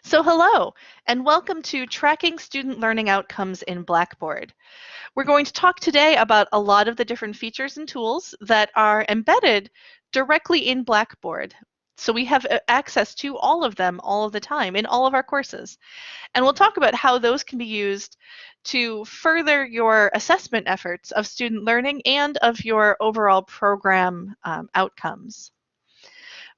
So hello, and welcome to Tracking Student Learning Outcomes in Blackboard. We're going to talk today about a lot of the different features and tools that are embedded directly in Blackboard. So we have access to all of them all of the time in all of our courses. And we'll talk about how those can be used to further your assessment efforts of student learning and of your overall program outcomes.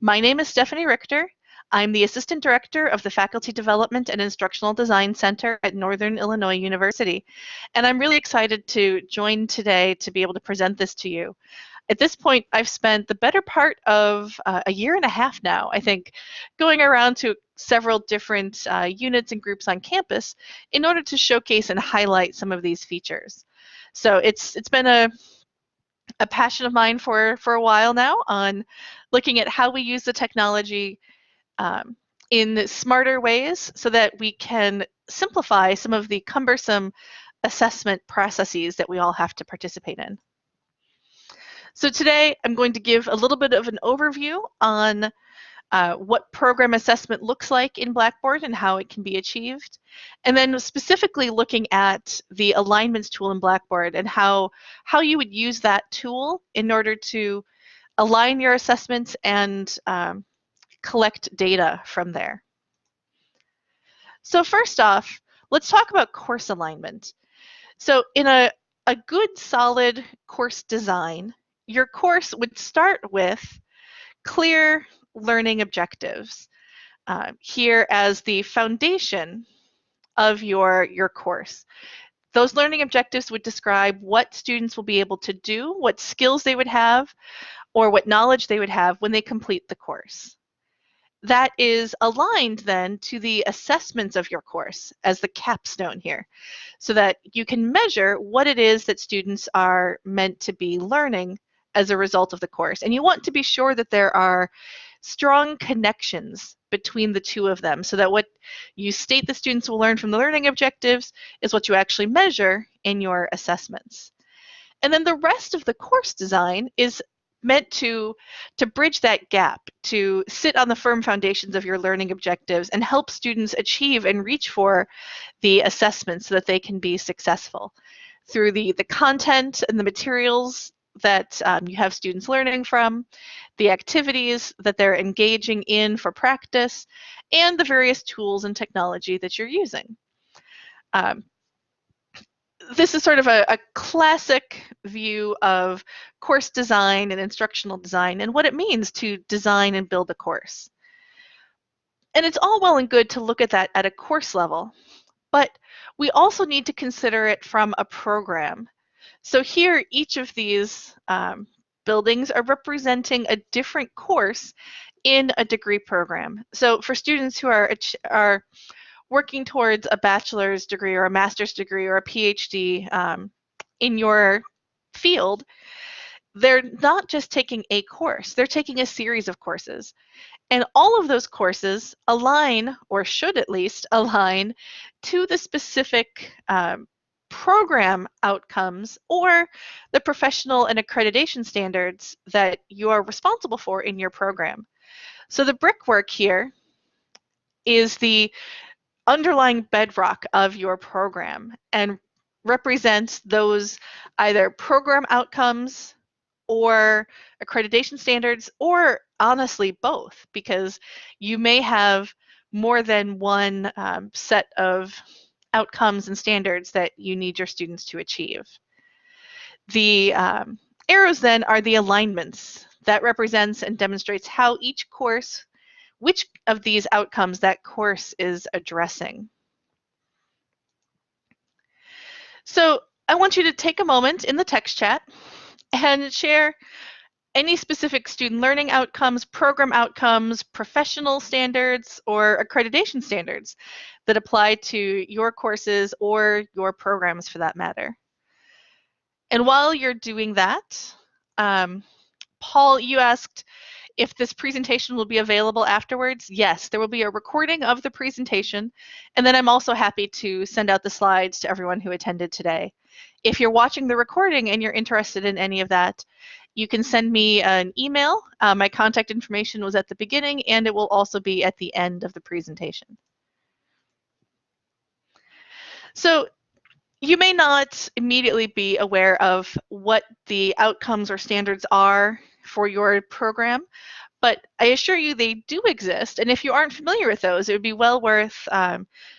My name is Stephanie Richter. I'm the Assistant Director of the Faculty Development and Instructional Design Center at Northern Illinois University, and I'm really excited to join today to be able to present this to you. At this point, I've spent the better part of a year and a half now, I think, going around to several different units and groups on campus in order to showcase and highlight some of these features. So it's been a passion of mine for a while now on looking at how we use the technology in smarter ways so that we can simplify some of the cumbersome assessment processes that we all have to participate in. So today I'm going to give a little bit of an overview on what program assessment looks like in Blackboard and how it can be achieved, and then specifically looking at the alignments tool in Blackboard and how you would use that tool in order to align your assessments and collect data from there. So first off, let's talk about course alignment. So in a good solid course design, your course would start with clear learning objectives here as the foundation of your course. Those learning objectives would describe what students will be able to do, what skills they would have, or what knowledge they would have when they complete the course. That is aligned then to the assessments of your course as the capstone here, so that you can measure what it is that students are meant to be learning as a result of the course. And you want to be sure that there are strong connections between the two of them, so that what you state the students will learn from the learning objectives is what you actually measure in your assessments. And then the rest of the course design is meant to bridge that gap, to sit on the firm foundations of your learning objectives and help students achieve and reach for the assessments so that they can be successful through the content and the materials that you have students learning from, the activities that they're engaging in for practice, and the various tools and technology that you're using. This is sort of a classic view of course design and instructional design and what it means to design and build a course. And it's all well and good to look at that at a course level, but we also need to consider it from a program. So here, each of these buildings are representing a different course in a degree program. So for students who are working towards a bachelor's degree or a master's degree or a PhD in your field, they're not just taking a course, they're taking a series of courses. And all of those courses align, or should at least align, to the specific program outcomes or the professional and accreditation standards that you are responsible for in your program. So the brickwork here is the underlying bedrock of your program and represents those either program outcomes or accreditation standards, or honestly both, because you may have more than one set of outcomes and standards that you need your students to achieve. The arrows then are the alignments that represents and demonstrates how each course, which of these outcomes that course is addressing. So I want you to take a moment in the text chat and share any specific student learning outcomes, program outcomes, professional standards, or accreditation standards that apply to your courses or your programs for that matter. And while you're doing that, Paul, you asked if this presentation will be available afterwards. Yes, there will be a recording of the presentation, and then I'm also happy to send out the slides to everyone who attended today. If you're watching the recording and you're interested in any of that, you can send me an email. My contact information was at the beginning, and it will also be at the end of the presentation. So you may not immediately be aware of what the outcomes or standards are for your program, but I assure you they do exist. And if you aren't familiar with those, it would be well worth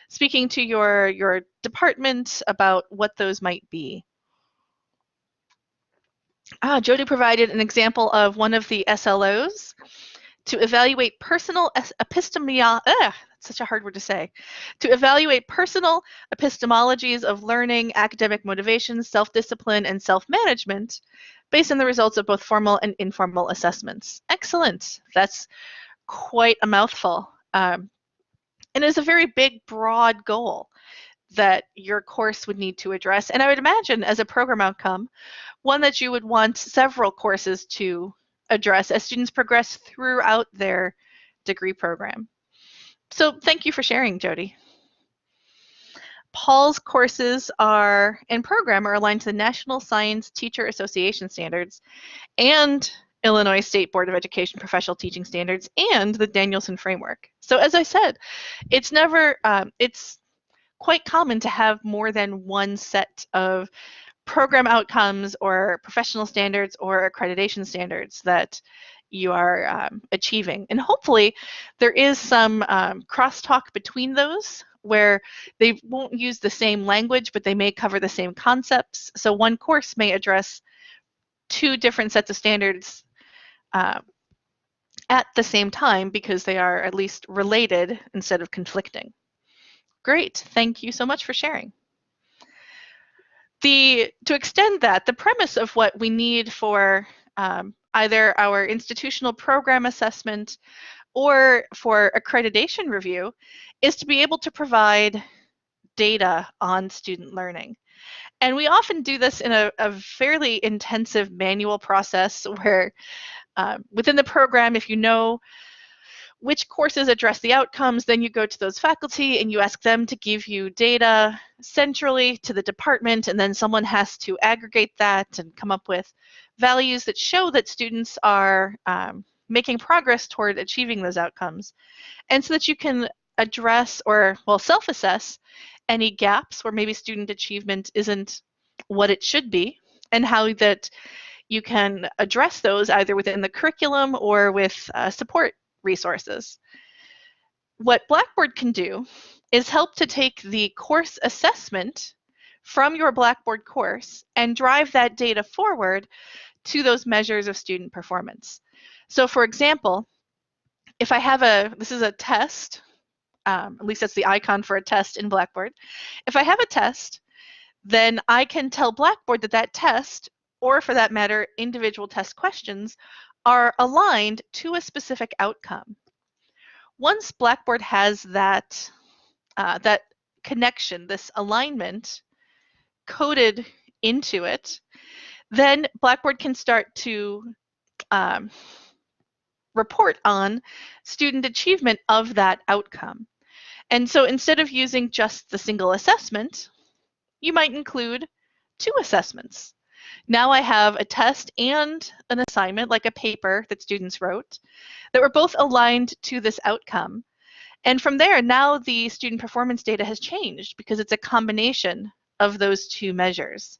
speaking to your department about what those might be. Jody provided an example of one of the SLOs to evaluate personal that's such a hard word to say, to evaluate personal epistemologies of learning, academic motivation, self-discipline, and self-management based on the results of both formal and informal assessments. Excellent. That's quite a mouthful. And it's a very big, broad goal that your course would need to address. And I would imagine as a program outcome, one that you would want several courses to address as students progress throughout their degree program. So thank you for sharing, Jody. Paul's courses and program are aligned to the National Science Teacher Association standards and Illinois State Board of Education professional teaching standards and the Danielson framework. So as I said, it's quite common to have more than one set of program outcomes or professional standards or accreditation standards that you are achieving. And hopefully there is some crosstalk between those where they won't use the same language, but they may cover the same concepts. So one course may address two different sets of standards at the same time because they are at least related instead of conflicting. Great, thank you so much for sharing. To extend that, the premise of what we need for either our institutional program assessment or for accreditation review is to be able to provide data on student learning. And we often do this in a fairly intensive manual process where within the program, if you know which courses address the outcomes, then you go to those faculty and you ask them to give you data centrally to the department, and then someone has to aggregate that and come up with values that show that students are making progress toward achieving those outcomes. And so that you can address or, well, self-assess any gaps where maybe student achievement isn't what it should be, and how that you can address those either within the curriculum or with support resources. What Blackboard can do is help to take the course assessment from your Blackboard course and drive that data forward to those measures of student performance. So for example, if I have this is a test, at least that's the icon for a test in Blackboard. If I have a test, then I can tell Blackboard that that test, or for that matter, individual test questions, are aligned to a specific outcome. Once Blackboard has that connection, this alignment coded into it, then Blackboard can start to report on student achievement of that outcome. And so instead of using just the single assessment, you might include two assessments. Now I have a test and an assignment, like a paper that students wrote, that were both aligned to this outcome. And from there, now the student performance data has changed because it's a combination of those two measures.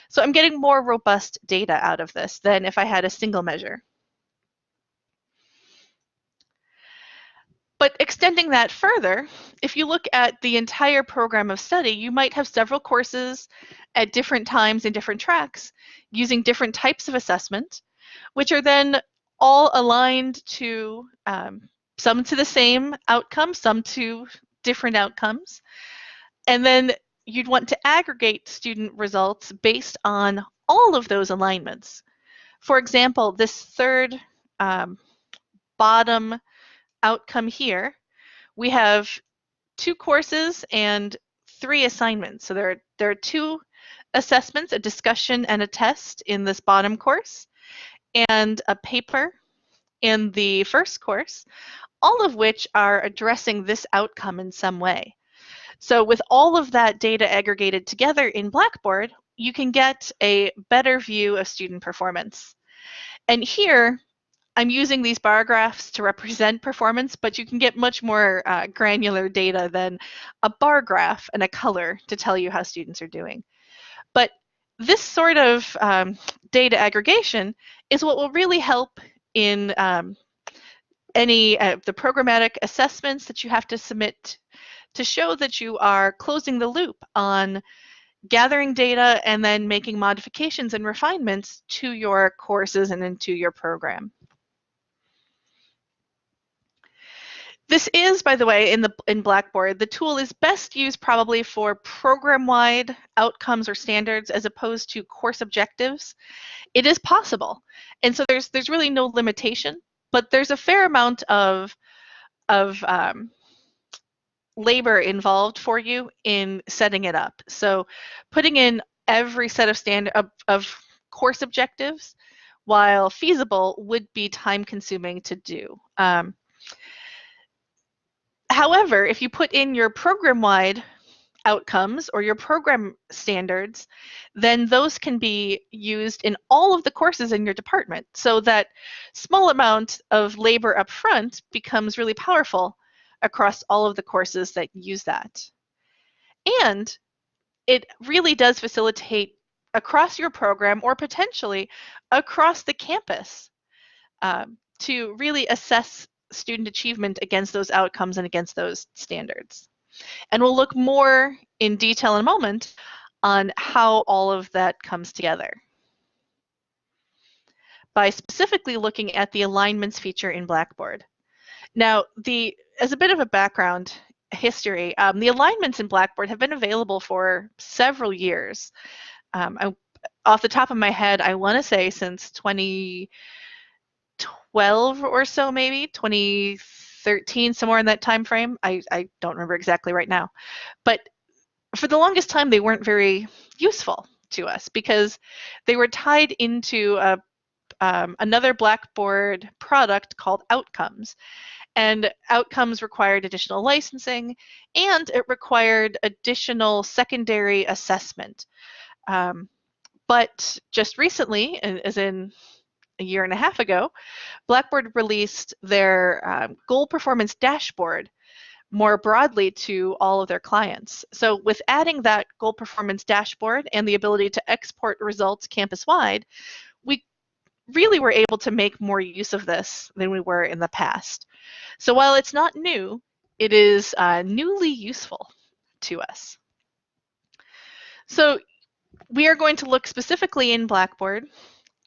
So I'm getting more robust data out of this than if I had a single measure. But extending that further, if you look at the entire program of study, you might have several courses at different times in different tracks using different types of assessment, which are then all aligned to some to the same outcome, some to different outcomes. And then you'd want to aggregate student results based on all of those alignments. For example, this third bottom outcome here, we have 2 courses and 3 assignments. So there are 2 assessments, a discussion and a test in this bottom course, and a paper in the first course, all of which are addressing this outcome in some way. So with all of that data aggregated together in Blackboard, you can get a better view of student performance. And here, I'm using these bar graphs to represent performance, but you can get much more granular data than a bar graph and a color to tell you how students are doing. But this sort of data aggregation is what will really help in any the programmatic assessments that you have to submit to show that you are closing the loop on gathering data and then making modifications and refinements to your courses and into your program. This is, by the way, in Blackboard, the tool is best used probably for program-wide outcomes or standards as opposed to course objectives. It is possible, and so there's really no limitation, but there's a fair amount of labor involved for you in setting it up. So putting in every set of course objectives, while feasible, would be time consuming to do. However, if you put in your program-wide outcomes or your program standards, then those can be used in all of the courses in your department. So that small amount of labor up front becomes really powerful across all of the courses that use that. And it really does facilitate across your program or potentially across the campus to really assess student achievement against those outcomes and against those standards. And we'll look more in detail in a moment on how all of that comes together by specifically looking at the alignments feature in Blackboard. Now, as a bit of a background history, the alignments in Blackboard have been available for several years. Off the top of my head, I want to say since 2012 or so, maybe 2013, somewhere in that time frame. I don't remember exactly right now. But for the longest time, they weren't very useful to us because they were tied into another Blackboard product called Outcomes. And Outcomes required additional licensing, and it required additional secondary assessment. But just recently, as in a year and a half ago, Blackboard released their goal performance dashboard more broadly to all of their clients. So with adding that goal performance dashboard and the ability to export results campus-wide, we really were able to make more use of this than we were in the past. So while it's not new, it is newly useful to us. So we are going to look specifically in Blackboard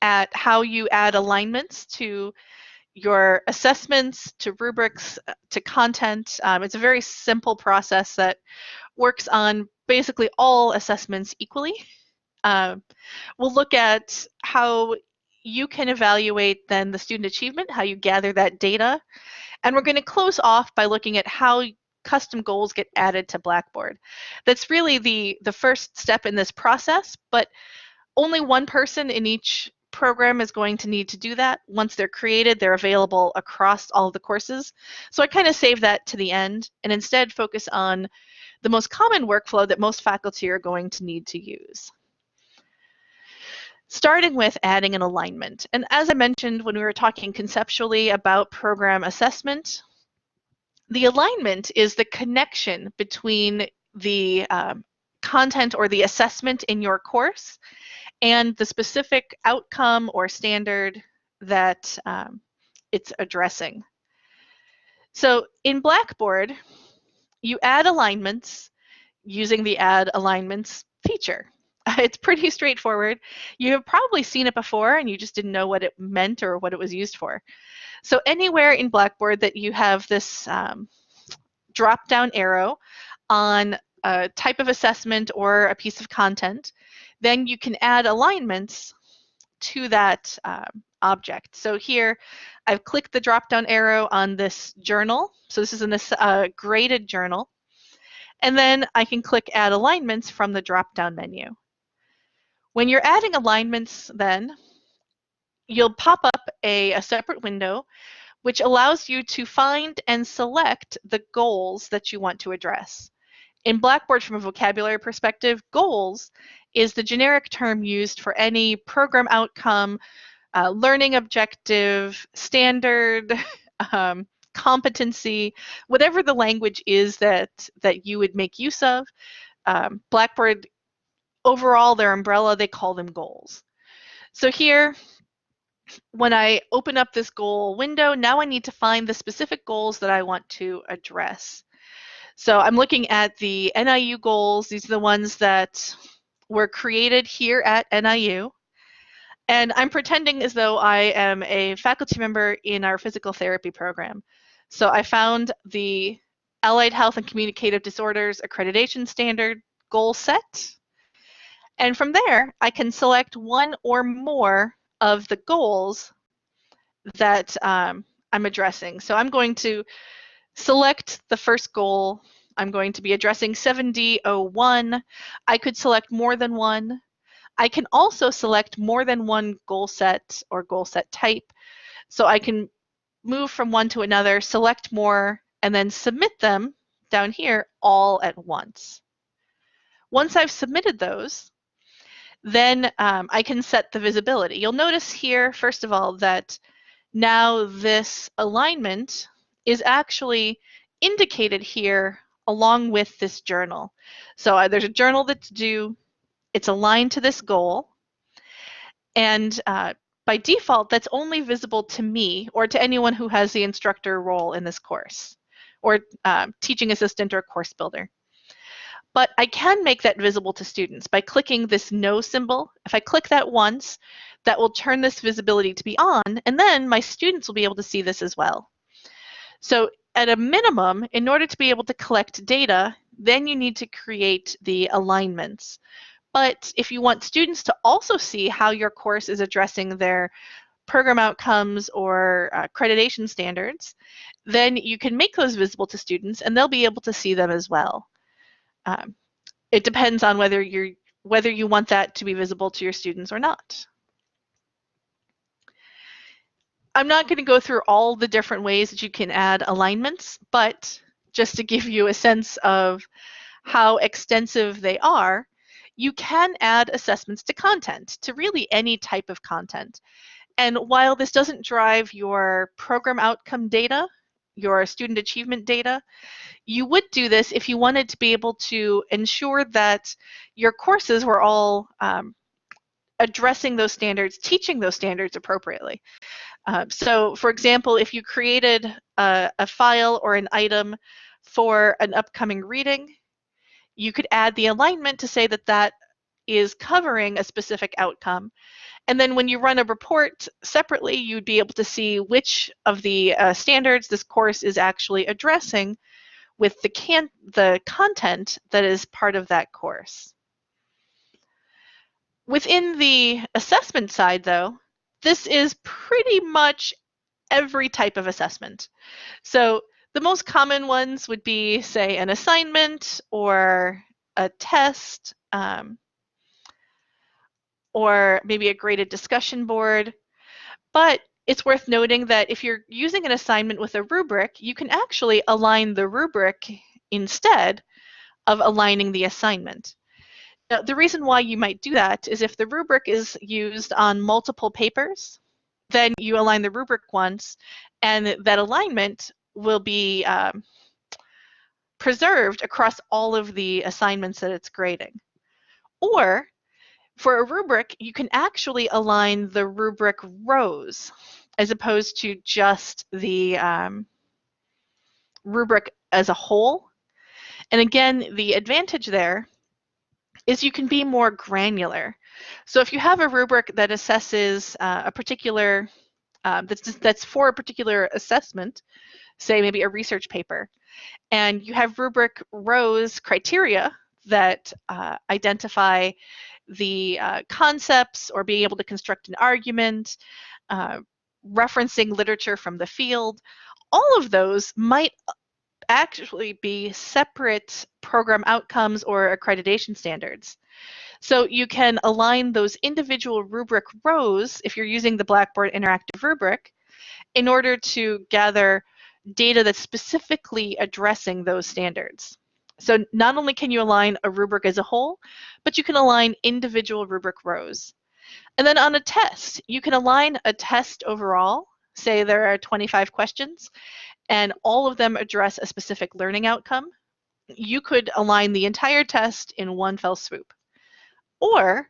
at how you add alignments to your assessments, to rubrics, to content. It's a very simple process that works on basically all assessments equally. We'll look at how you can evaluate then the student achievement, how you gather that data, and we're going to close off by looking at how custom goals get added to Blackboard. That's really the first step in this process, but only one person in each program is going to need to do that. Once they're created, they're available across all of the courses. So I kind of save that to the end and instead focus on the most common workflow that most faculty are going to need to use. Starting with adding an alignment. And as I mentioned when we were talking conceptually about program assessment, the alignment is the connection between the content or the assessment in your course and the specific outcome or standard that it's addressing. So in Blackboard, you add alignments using the Add Alignments feature. It's pretty straightforward. You have probably seen it before and you just didn't know what it meant or what it was used for. So anywhere in Blackboard that you have this drop-down arrow on a type of assessment or a piece of content, then you can add alignments to that object. So here I've clicked the drop-down arrow on this journal. So this is in this graded journal. And then I can click Add Alignments from the drop-down menu. When you're adding alignments then, you'll pop up a separate window which allows you to find and select the goals that you want to address. In Blackboard, from a vocabulary perspective, goals is the generic term used for any program outcome, learning objective, standard, competency, whatever the language is that you would make use of. Blackboard, overall, their umbrella, they call them goals. So here, when I open up this goal window, now I need to find the specific goals that I want to address. So I'm looking at the NIU goals. These are the ones that were created here at NIU. And I'm pretending as though I am a faculty member in our physical therapy program. So I found the Allied Health and Communicative Disorders Accreditation Standard goal set. And from there, I can select one or more of the goals that I'm addressing. So I'm going to select the first goal. I'm going to be addressing 7D01. I could select more than one. I can also select more than one goal set or goal set type. So I can move from one to another, select more, and then submit them down here all at once. Once I've submitted those, then I can set the visibility. You'll notice here, first of all, that now this alignment is actually indicated here along with this journal. So there's a journal that's due, it's aligned to this goal, and by default, that's only visible to me or to anyone who has the instructor role in this course, or teaching assistant or course builder. But I can make that visible to students by clicking this no symbol. If I click that once, that will turn this visibility to be on, and then my students will be able to see this as well. So at a minimum, in order to be able to collect data, then you need to create the alignments. But if you want students to also see how your course is addressing their program outcomes or accreditation standards, then you can make those visible to students and they'll be able to see them as well. It depends on whether you want that to be visible to your students or not. I'm not going to go through all the different ways that you can add alignments, but just to give you a sense of how extensive they are, you can add assessments to content, to really any type of content. And while this doesn't drive your program outcome data, your student achievement data, you would do this if you wanted to be able to ensure that your courses were all addressing those standards, teaching those standards appropriately. So for example, if you created a file or an item for an upcoming reading, you could add the alignment to say that that is covering a specific outcome. And then when you run a report separately, you'd be able to see which of the standards this course is actually addressing with the content that is part of that course. Within the assessment side, though, this is pretty much every type of assessment. So the most common ones would be, say, an assignment or a test, or maybe a graded discussion board. But it's worth noting that if you're using an assignment with a rubric, you can actually align the rubric instead of aligning the assignment. Now, the reason why you might do that is if the rubric is used on multiple papers, then you align the rubric once, and that alignment will be preserved across all of the assignments that it's grading. Or for a rubric, you can actually align the rubric rows as opposed to just the rubric as a whole. And again, the advantage there is you can be more granular. So if you have a rubric that assesses a particular, that's for a particular assessment, say maybe a research paper, and you have rubric rows criteria that identify the concepts or being able to construct an argument, referencing literature from the field, all of those might actually be separate program outcomes or accreditation standards. So you can align those individual rubric rows if you're using the Blackboard Interactive Rubric in order to gather data that's specifically addressing those standards. So not only can you align a rubric as a whole, but you can align individual rubric rows. And then on a test, you can align a test overall. Say there are 25 questions and all of them address a specific learning outcome. You could align the entire test in one fell swoop. Or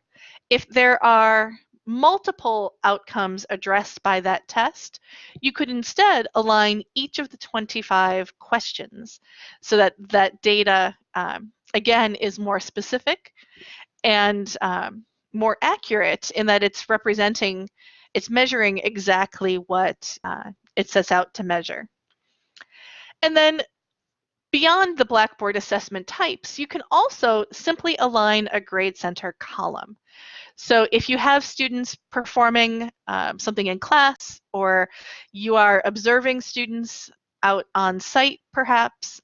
if there are multiple outcomes addressed by that test, you could instead align each of the 25 questions so that that data, again, is more specific and more accurate in that it's measuring exactly what it sets out to measure. And then beyond the Blackboard assessment types, you can also simply align a grade center column. So if you have students performing something in class, or you are observing students out on site perhaps,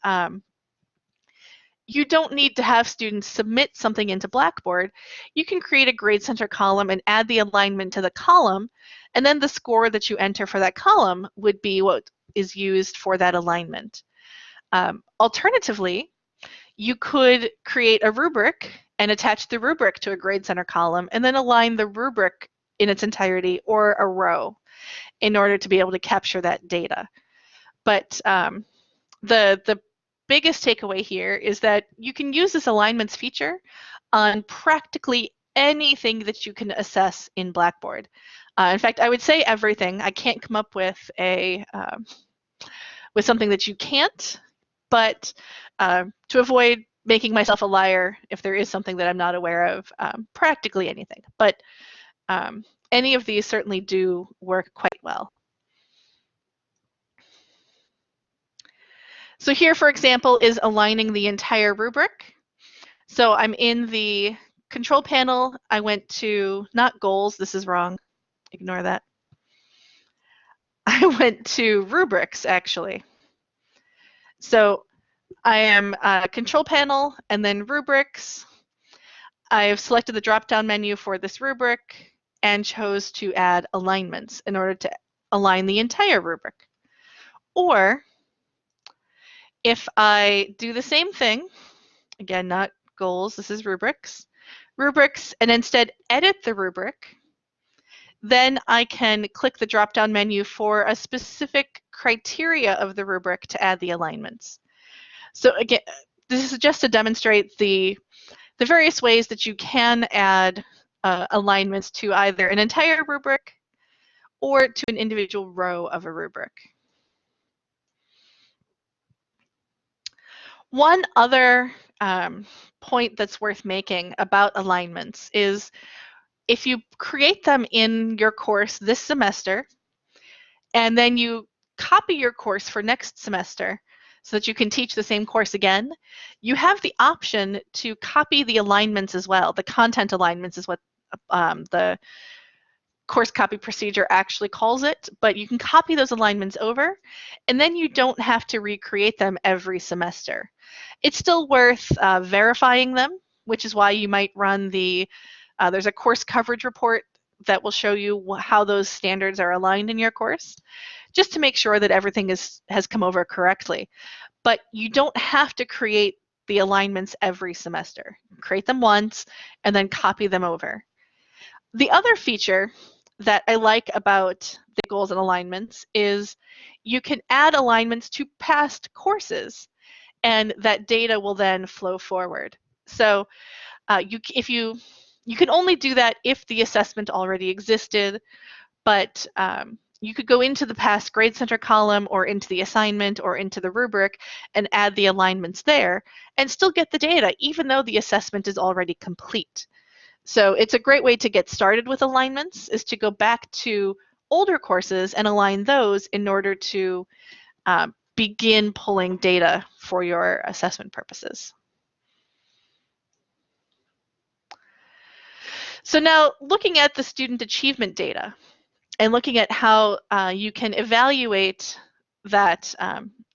you don't need to have students submit something into Blackboard. You can create a grade center column and add the alignment to the column, and then the score that you enter for that column would be what is used for that alignment. Alternatively, you could create a rubric and attach the rubric to a grade center column and then align the rubric in its entirety or a row in order to be able to capture that data. But the biggest takeaway here is that you can use this alignments feature on practically anything that you can assess in Blackboard. In fact, I would say everything. I can't come up with with something that you can't, but to avoid making myself a liar, if there is something that I'm not aware of, practically anything. But any of these certainly do work quite well. So here, for example, is aligning the entire rubric. So I'm in the control panel. I went to, not goals, this is wrong. Ignore that. I went to rubrics, actually. So I am control panel and then rubrics. I have selected the drop-down menu for this rubric and chose to add alignments in order to align the entire rubric. Or if I do the same thing, again, not goals, this is rubrics, and instead edit the rubric, then I can click the drop-down menu for a specific criteria of the rubric to add the alignments. So again, this is just to demonstrate the various ways that you can add alignments to either an entire rubric or to an individual row of a rubric. One other point that's worth making about alignments is if you create them in your course this semester, and then you copy your course for next semester so that you can teach the same course again, you have the option to copy the alignments as well. The content alignments is what the course copy procedure actually calls it, but you can copy those alignments over, and then you don't have to recreate them every semester. It's still worth verifying them, which is why you might run there's a course coverage report that will show you how those standards are aligned in your course, just to make sure that everything has come over correctly. But you don't have to create the alignments every semester. Create them once and then copy them over. The other feature that I like about the goals and alignments is you can add alignments to past courses, and that data will then flow forward. So you can only do that if the assessment already existed, but you could go into the past grade center column or into the assignment or into the rubric and add the alignments there and still get the data even though the assessment is already complete. So it's a great way to get started with alignments, is to go back to older courses and align those in order to begin pulling data for your assessment purposes. So now looking at the student achievement data and looking at how you can evaluate that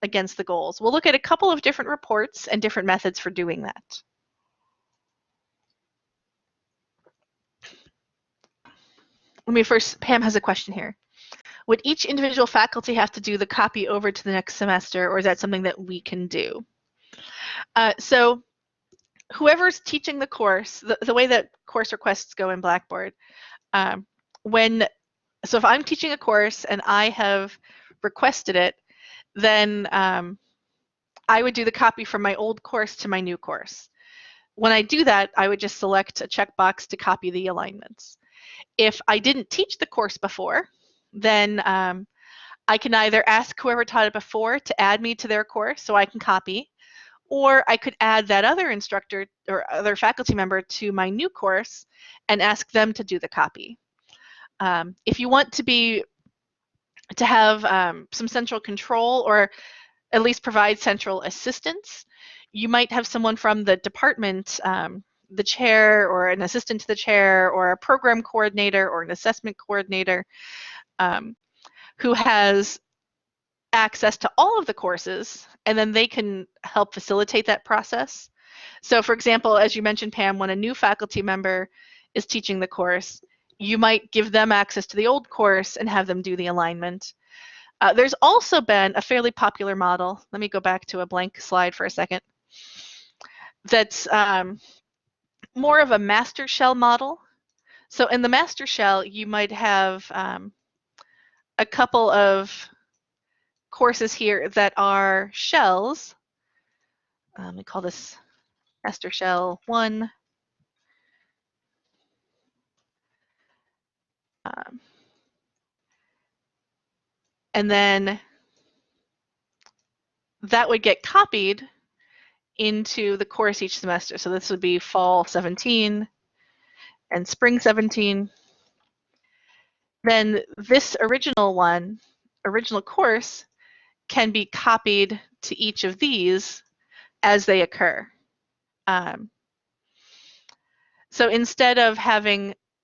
against the goals, we'll look at a couple of different reports and different methods for doing that. Let me first, Pam has a question here. Would each individual faculty have to do the copy over to the next semester, or is that something that we can do? So whoever's teaching the course, the way that course requests go in Blackboard, So if I'm teaching a course and I have requested it, then I would do the copy from my old course to my new course. When I do that, I would just select a checkbox to copy the alignments. If I didn't teach the course before, then I can either ask whoever taught it before to add me to their course so I can copy, or I could add that other instructor or other faculty member to my new course and ask them to do the copy. If you want to have some central control or at least provide central assistance, you might have someone from the department, the chair or an assistant to the chair or a program coordinator or an assessment coordinator who has access to all of the courses, and then they can help facilitate that process. So for example, as you mentioned, Pam, when a new faculty member is teaching the course, you might give them access to the old course and have them do the alignment. There's also been a fairly popular model. Let me go back to a blank slide for a second. That's more of a master shell model. So in the master shell, you might have a couple of courses here that are shells. We call this master shell 1. And then that would get copied into the course each semester. So this would be fall 17 and spring 17. Then this original course, can be copied to each of these as they occur. So instead of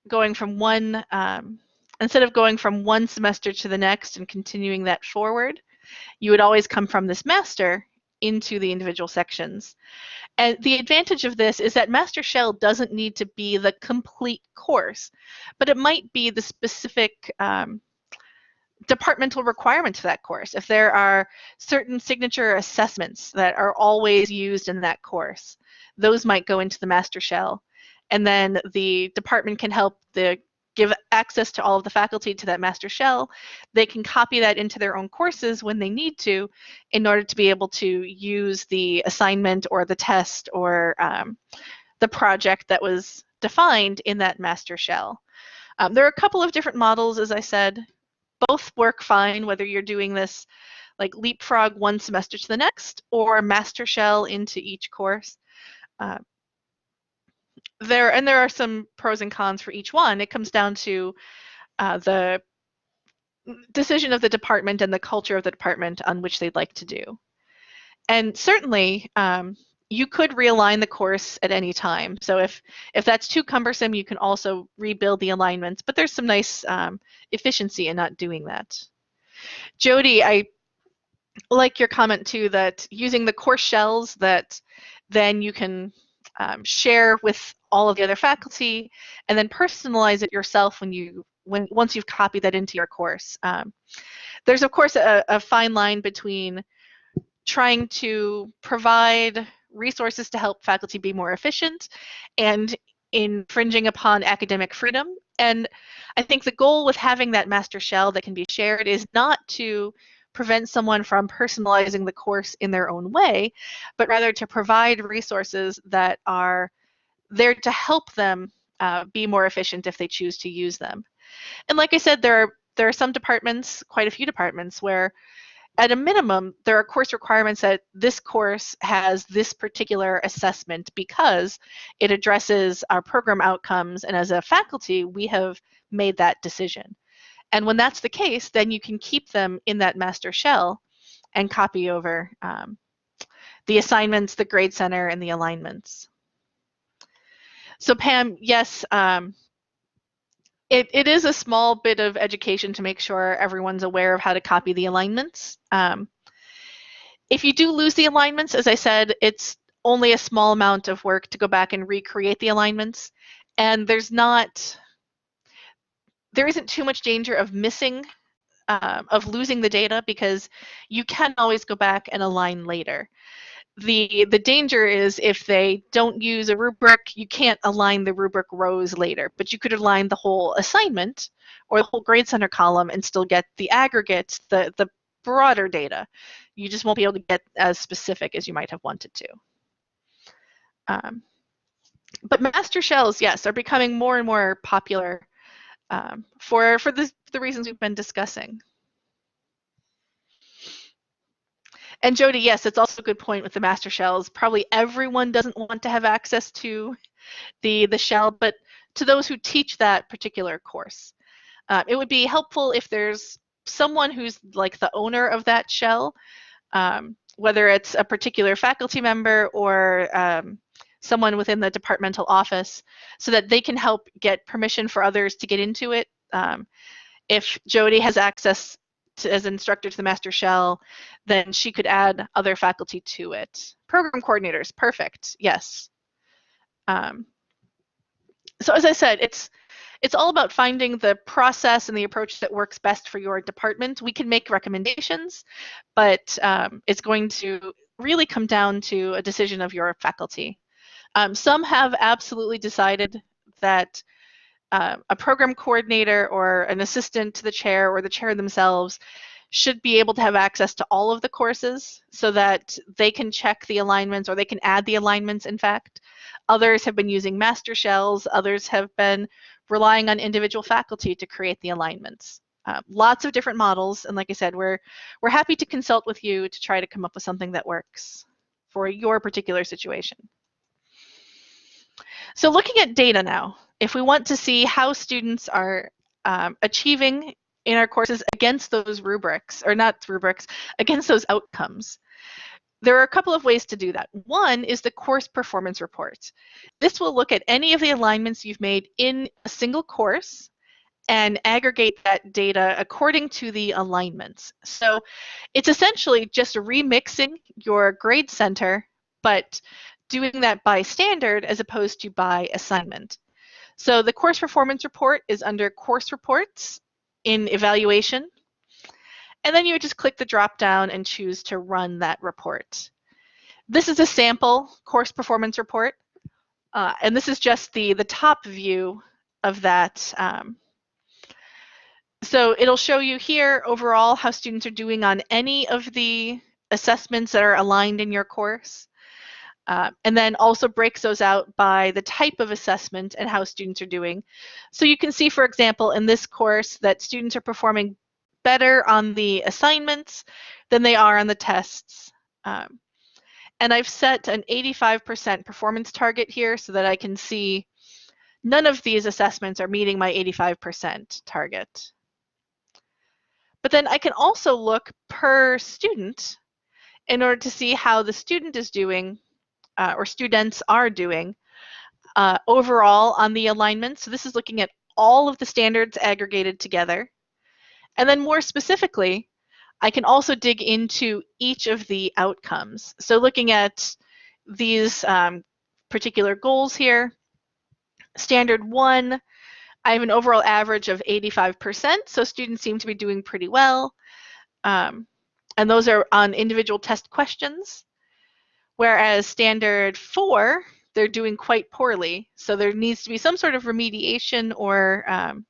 going from one semester to the next and continuing that forward, you would always come from this master into the individual sections. And the advantage of this is that master shell doesn't need to be the complete course, but it might be the specific departmental requirements for that course. If there are certain signature assessments that are always used in that course, those might go into the master shell. And then the department can help give access to all of the faculty to that master shell. They can copy that into their own courses when they need to in order to be able to use the assignment or the test or the project that was defined in that master shell. There are a couple of different models, as I said. Both work fine, whether you're doing this like leapfrog one semester to the next or master shell into each course. There are some pros and cons for each one. It comes down to the decision of the department and the culture of the department on which they'd like to do. And certainly, you could realign the course at any time. So if that's too cumbersome, you can also rebuild the alignments, but there's some nice efficiency in not doing that. Jody, I like your comment too that using the course shells that then you can share with all of the other faculty and then personalize it yourself once you've copied that into your course. There's of course a fine line between trying to provide resources to help faculty be more efficient and infringing upon academic freedom. And I think the goal with having that master shell that can be shared is not to prevent someone from personalizing the course in their own way, but rather to provide resources that are there to help them be more efficient if they choose to use them. And like I said, there are some departments, quite a few departments, where at a minimum, there are course requirements that this course has this particular assessment because it addresses our program outcomes, and as a faculty, we have made that decision. And when that's the case, then you can keep them in that master shell and copy over the assignments, the grade center, and the alignments. So Pam, yes, it is a small bit of education to make sure everyone's aware of how to copy the alignments. If you do lose the alignments, as I said, it's only a small amount of work to go back and recreate the alignments. And there isn't too much danger of losing the data because you can always go back and align later. The danger is if they don't use a rubric, you can't align the rubric rows later, but you could align the whole assignment or the whole grade center column and still get the aggregate, the broader data. You just won't be able to get as specific as you might have wanted to. But master shells, yes, are becoming more and more popular for the reasons we've been discussing. And Jody, yes, it's also a good point with the master shells. Probably everyone doesn't want to have access to the shell, but to those who teach that particular course, it would be helpful if there's someone who's like the owner of that shell, whether it's a particular faculty member or someone within the departmental office, so that they can help get permission for others to get into it. If Jody has access to, as instructor to the master shell, then she could add other faculty to it. Program coordinators, perfect, yes. So as I said, it's all about finding the process and the approach that works best for your department. We can make recommendations, but it's going to really come down to a decision of your faculty. Some have absolutely decided that a program coordinator or an assistant to the chair or the chair themselves should be able to have access to all of the courses so that they can check the alignments or they can add the alignments, in fact. Others have been using master shells. Others have been relying on individual faculty to create the alignments. Lots of different models, and like I said, we're happy to consult with you to try to come up with something that works for your particular situation. So looking at data now, if we want to see how students are achieving in our courses against those rubrics, or not rubrics, against those outcomes, there are a couple of ways to do that. One is the course performance report. This will look at any of the alignments you've made in a single course and aggregate that data according to the alignments. So it's essentially just remixing your grade center, but doing that by standard as opposed to by assignment. So the course performance report is under course reports in evaluation. And then you would just click the drop down and choose to run that report. This is a sample course performance report. And this is just the top view of that. So it'll show you here overall how students are doing on any of the assessments that are aligned in your course. And then also breaks those out by the type of assessment and how students are doing. So you can see, for example, in this course that students are performing better on the assignments than they are on the tests. And I've set an 85% performance target here so that I can see none of these assessments are meeting my 85% target. But then I can also look per student in order to see how the student is doing or students are doing overall on the alignment. So this is looking at all of the standards aggregated together. And then more specifically, I can also dig into each of the outcomes. So looking at these particular goals here, standard 1, I have an overall average of 85%, so students seem to be doing pretty well. And those are on individual test questions. Whereas standard 4, they're doing quite poorly. So there needs to be some sort of remediation or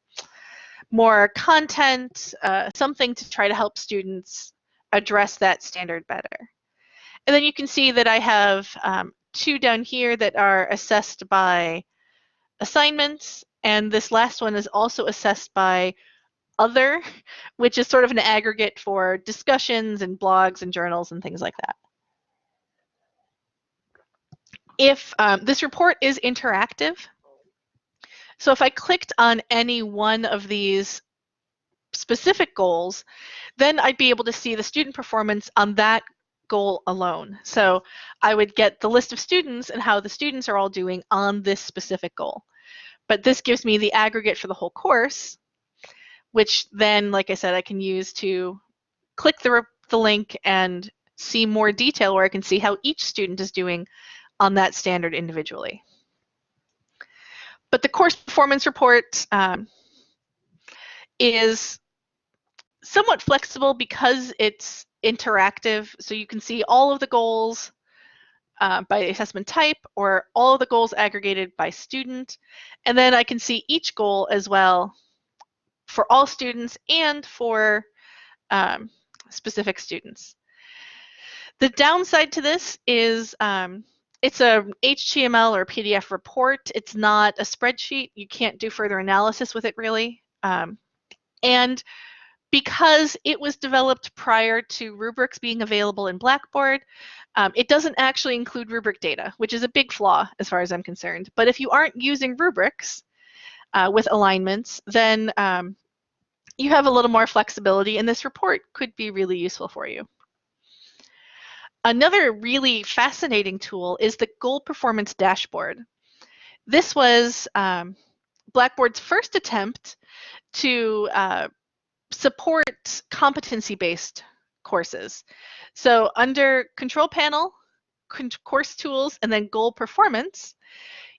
more content, something to try to help students address that standard better. And then you can see that I have 2 down here that are assessed by assignments, and this last one is also assessed by other, which is sort of an aggregate for discussions and blogs and journals and things like that. If this report is interactive, so if I clicked on any one of these specific goals, then I'd be able to see the student performance on that goal alone. So I would get the list of students and how the students are all doing on this specific goal. But this gives me the aggregate for the whole course, which then, like I said, I can use to click the link and see more detail where I can see how each student is doing on that standard individually. But the course performance report is somewhat flexible because it's interactive, so you can see all of the goals by assessment type, or all of the goals aggregated by student. And then I can see each goal as well for all students and for specific students. The downside to this is it's a HTML or PDF report. It's not a spreadsheet. You can't do further analysis with it really. And because it was developed prior to Rubrics being available in Blackboard, it doesn't actually include rubric data, which is a big flaw as far as I'm concerned. But if you aren't using rubrics with alignments, then you have a little more flexibility, and this report could be really useful for you. Another really fascinating tool is the Goal Performance Dashboard. This was Blackboard's first attempt to support competency-based courses. So under Control Panel, Course Tools, and then Goal Performance,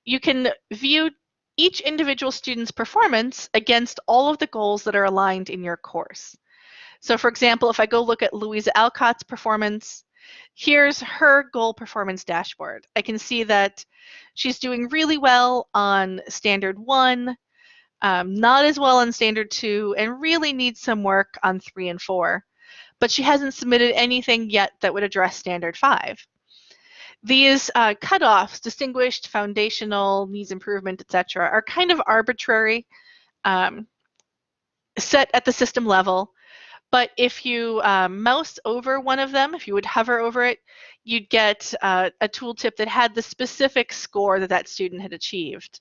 you can view each individual student's performance against all of the goals that are aligned in your course. So for example, if I go look at Louisa Alcott's performance, here's her goal performance dashboard. I can see that she's doing really well on Standard 1, not as well on Standard 2, and really needs some work on 3 and 4. But she hasn't submitted anything yet that would address Standard 5. These cutoffs, distinguished, foundational, needs improvement, etc., are kind of arbitrary, set at the system level. But if you mouse over one of them, if you would hover over it, you'd get a tooltip that had the specific score that that student had achieved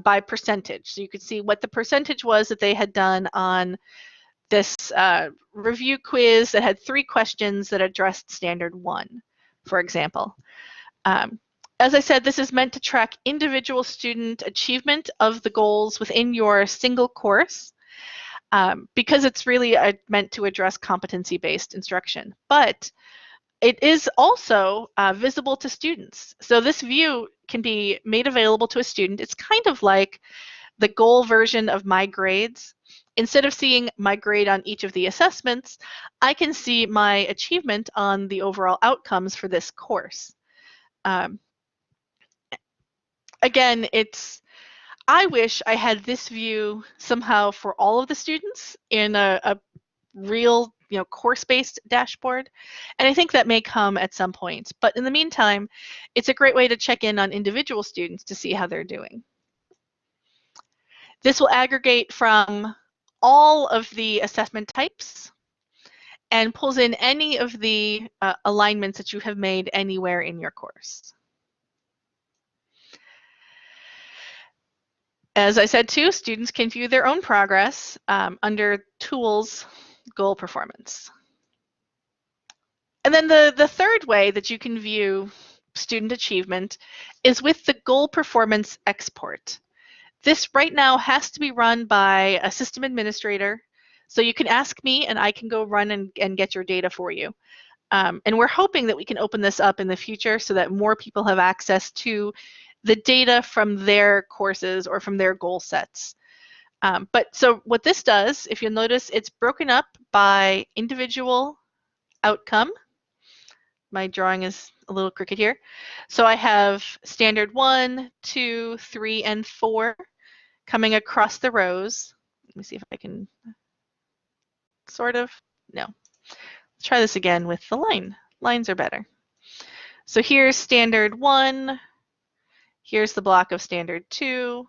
by percentage. So you could see what the percentage was that they had done on this review quiz that had 3 questions that addressed Standard 1, for example. As I said, this is meant to track individual student achievement of the goals within your single course. Because it's really meant to address competency-based instruction. But it is also visible to students. So this view can be made available to a student. It's kind of like the goal version of My Grades. Instead of seeing my grade on each of the assessments, I can see my achievement on the overall outcomes for this course. Again, I wish I had this view somehow for all of the students in a real, course-based dashboard. And I think that may come at some point. But in the meantime, it's a great way to check in on individual students to see how they're doing. This will aggregate from all of the assessment types and pulls in any of the alignments that you have made anywhere in your course. As I said too, students can view their own progress under Tools, Goal Performance. And then the third way that you can view student achievement is with the Goal Performance Export. This right now has to be run by a system administrator. So you can ask me and I can go run and get your data for you. And we're hoping that we can open this up in the future so that more people have access to the data from their courses or from their goal sets. But so what this does, if you'll notice, it's broken up by individual outcome. My drawing is a little crooked here. So I have Standard 1, 2, 3, and 4 coming across the rows. Let me see if I can sort of, no. Let's try this again with the line. Lines are better. So here's Standard 1, here's the block of Standard 2,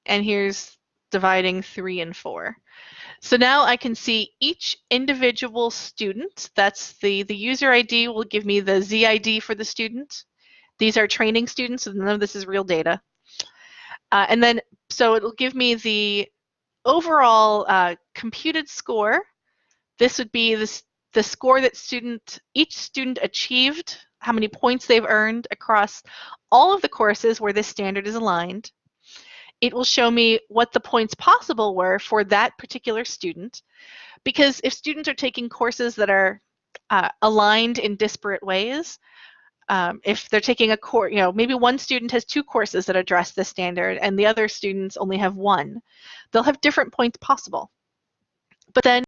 and here's dividing 3 and 4. So now I can see each individual student. That's the user ID will give me the ZID for the student. These are training students, so none of this is real data. And then, so it'll give me the overall computed score. This would be the score that each student achieved, how many points they've earned across all of the courses where this standard is aligned. It will show me what the points possible were for that particular student. Because if students are taking courses that are aligned in disparate ways, if they're taking a course, maybe one student has 2 courses that address this standard and the other students only have 1, they'll have different points possible. But then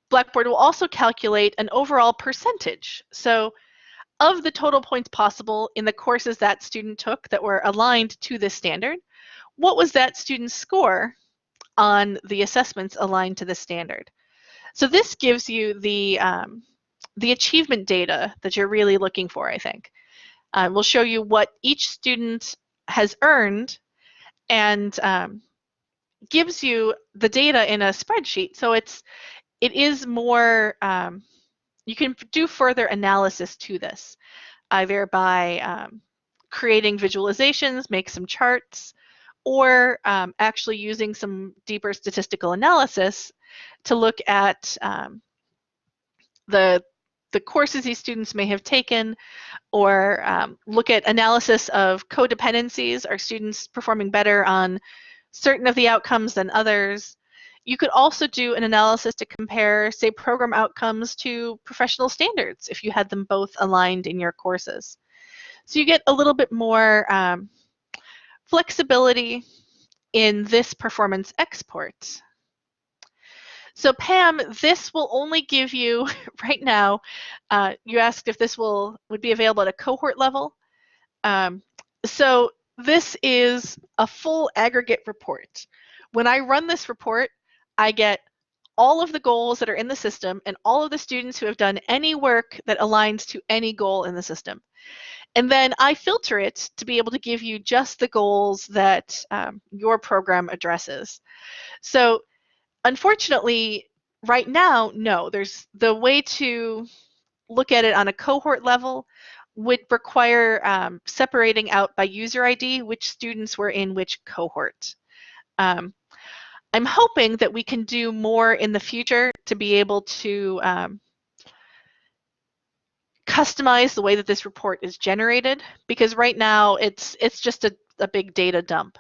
Blackboard will also calculate an overall percentage. So of the total points possible in the courses that student took that were aligned to this standard, what was that student's score on the assessments aligned to the standard? So this gives you the achievement data that you're really looking for, I think. We'll show you what each student has earned and gives you the data in a spreadsheet. So it is more, you can do further analysis to this, either by creating visualizations, make some charts, or actually using some deeper statistical analysis to look at the courses these students may have taken, or look at analysis of codependencies. Are students performing better on certain of the outcomes than others? You could also do an analysis to compare, say, program outcomes to professional standards if you had them both aligned in your courses. So you get a little bit more flexibility in this performance export. So Pam, this will only give you, right now, you asked if this would be available at a cohort level. So this is a full aggregate report. When I run this report, I get all of the goals that are in the system and all of the students who have done any work that aligns to any goal in the system. And then I filter it to be able to give you just the goals that your program addresses. So unfortunately, right now, no, there's the way to look at it on a cohort level would require separating out by user ID which students were in which cohort. I'm hoping that we can do more in the future to be able to customize the way that this report is generated, because right now it's just a big data dump.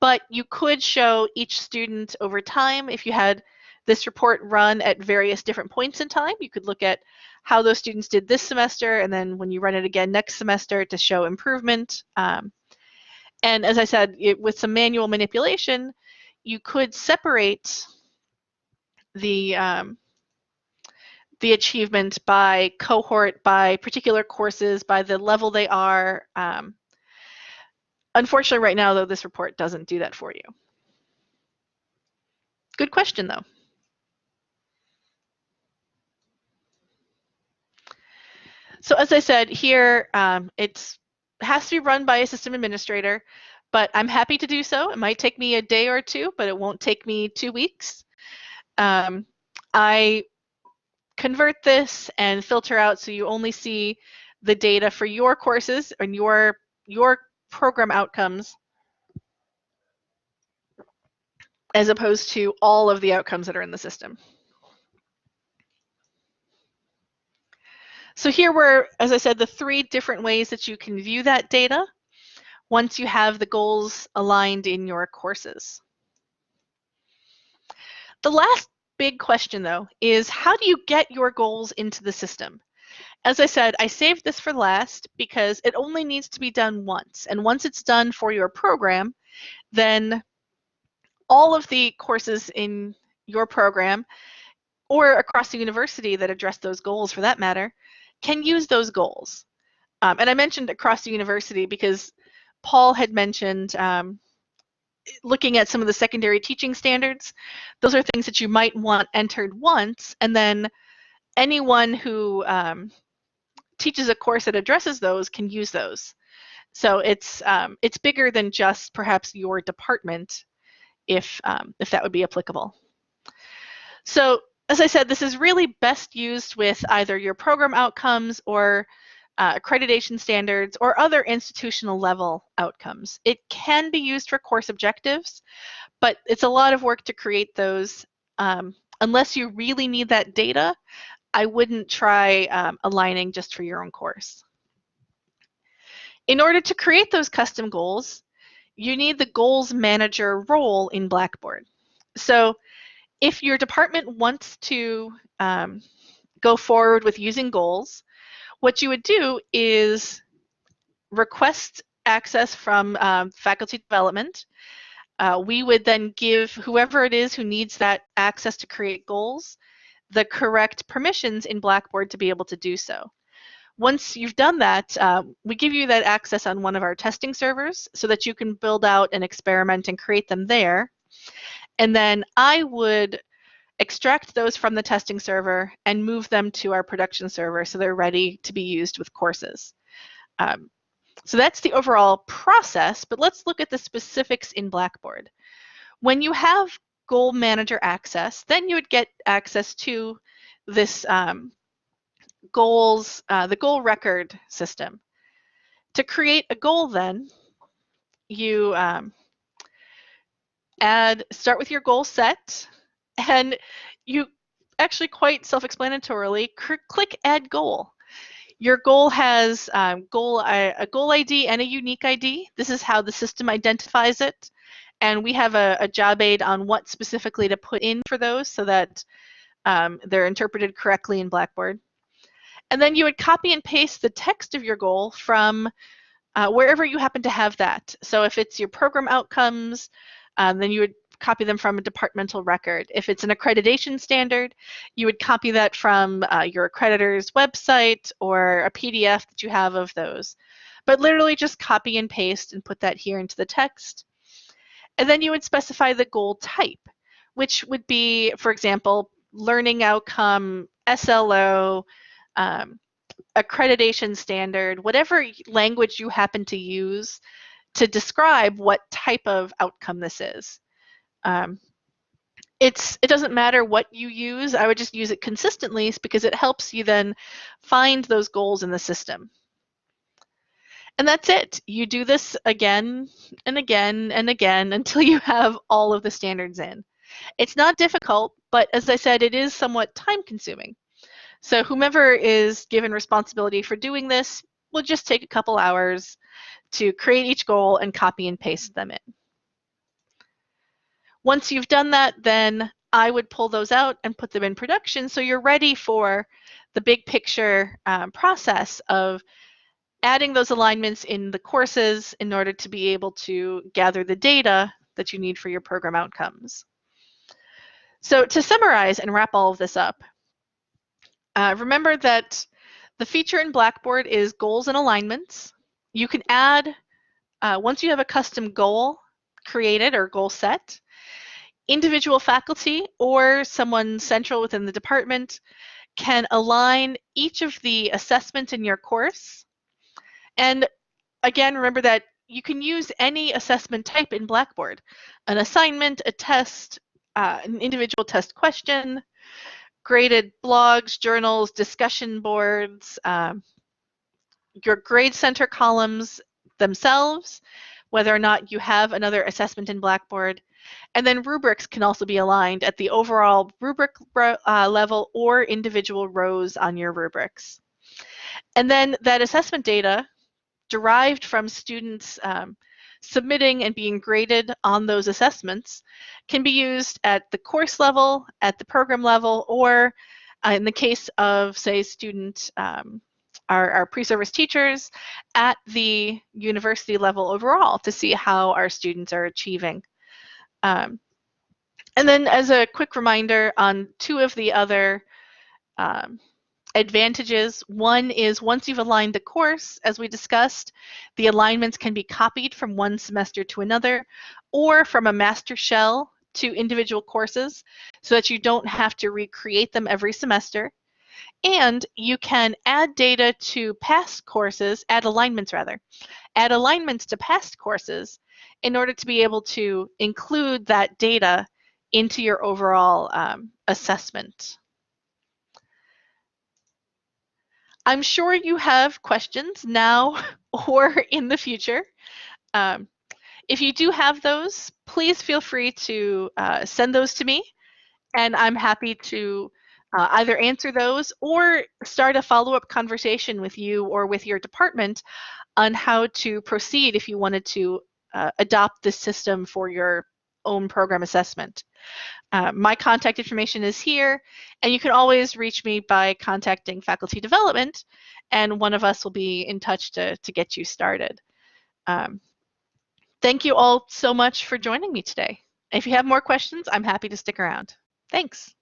But you could show each student over time. If you had this report run at various different points in time, you could look at how those students did this semester, and then when you run it again next semester to show improvement. And as I said, with some manual manipulation, you could separate the achievement by cohort, by particular courses, by the level they are. Unfortunately, right now, though, this report doesn't do that for you. Good question, though. So as I said here, it has to be run by a system administrator, but I'm happy to do so. It might take me a day or two, but it won't take me 2 weeks. I convert this and filter out so you only see the data for your courses and your program outcomes, as opposed to all of the outcomes that are in the system. So here were, as I said, the 3 different ways that you can view that data once you have the goals aligned in your courses. The last big question, though, is how do you get your goals into the system? As I said, I saved this for last because it only needs to be done once. And once it's done for your program, then all of the courses in your program, or across the university that address those goals for that matter, can use those goals. And I mentioned across the university because Paul had mentioned looking at some of the secondary teaching standards. Those are things that you might want entered once, and then anyone who teaches a course that addresses those can use those. So it's bigger than just perhaps your department, if that would be applicable. So as I said, this is really best used with either your program outcomes or accreditation standards or other institutional level outcomes. It can be used for course objectives, but it's a lot of work to create those. Unless you really need that data, I wouldn't try aligning just for your own course. In order to create those custom goals, you need the goals manager role in Blackboard. So if your department wants to go forward with using goals, what you would do is request access from faculty development. We would then give whoever it is who needs that access to create goals the correct permissions in Blackboard to be able to do so. Once you've done that, we give you that access on one of our testing servers so that you can build out an experiment and create them there. And then I would extract those from the testing server and move them to our production server so they're ready to be used with courses. So that's the overall process, but let's look at the specifics in Blackboard. When you have Goal Manager access, then you would get access to this the goal record system. To create a goal, then you start with your goal set, and you actually quite self-explanatorily click Add Goal. Your goal has a goal ID and a unique ID. This is how the system identifies it. And we have a job aid on what specifically to put in for those so that they're interpreted correctly in Blackboard. And then you would copy and paste the text of your goal from wherever you happen to have that. So if it's your program outcomes, then you would copy them from a departmental record. If it's an accreditation standard, you would copy that from your accreditor's website or a PDF that you have of those. But literally just copy and paste and put that here into the text. And then you would specify the goal type, which would be, for example, learning outcome, SLO, accreditation standard, whatever language you happen to use to describe what type of outcome this is. It doesn't matter what you use. I would just use it consistently because it helps you then find those goals in the system. And that's it. You do this again and again and again until you have all of the standards in. It's not difficult, but as I said, it is somewhat time consuming. So whomever is given responsibility for doing this will just take a couple hours to create each goal and copy and paste them in. Once you've done that, then I would pull those out and put them in production so you're ready for the big picture process of adding those alignments in the courses in order to be able to gather the data that you need for your program outcomes. So to summarize and wrap all of this up, remember that the feature in Blackboard is goals and alignments. You can add, once you have a custom goal created or goal set, individual faculty or someone central within the department can align each of the assessments in your course. And again, remember that you can use any assessment type in Blackboard, an assignment, a test, an individual test question, graded blogs, journals, discussion boards, your grade center columns themselves, whether or not you have another assessment in Blackboard. And then rubrics can also be aligned at the overall rubric level or individual rows on your rubrics. And then that assessment data derived from students submitting and being graded on those assessments can be used at the course level, at the program level, or in the case of, say, student, our pre-service teachers, at the university level overall to see how our students are achieving. And then as a quick reminder on two of the other advantages, one is once you've aligned the course, as we discussed, the alignments can be copied from one semester to another or from a master shell to individual courses so that you don't have to recreate them every semester. And you can add data to past courses, add alignments to past courses in order to be able to include that data into your overall assessment. I'm sure you have questions now or in the future. If you do have those, please feel free to send those to me, and I'm happy to either answer those or start a follow-up conversation with you or with your department on how to proceed if you wanted to adopt this system for your own program assessment. My contact information is here, and you can always reach me by contacting faculty development, and one of us will be in touch to get you started. Thank you all so much for joining me today. If you have more questions, I'm happy to stick around. Thanks.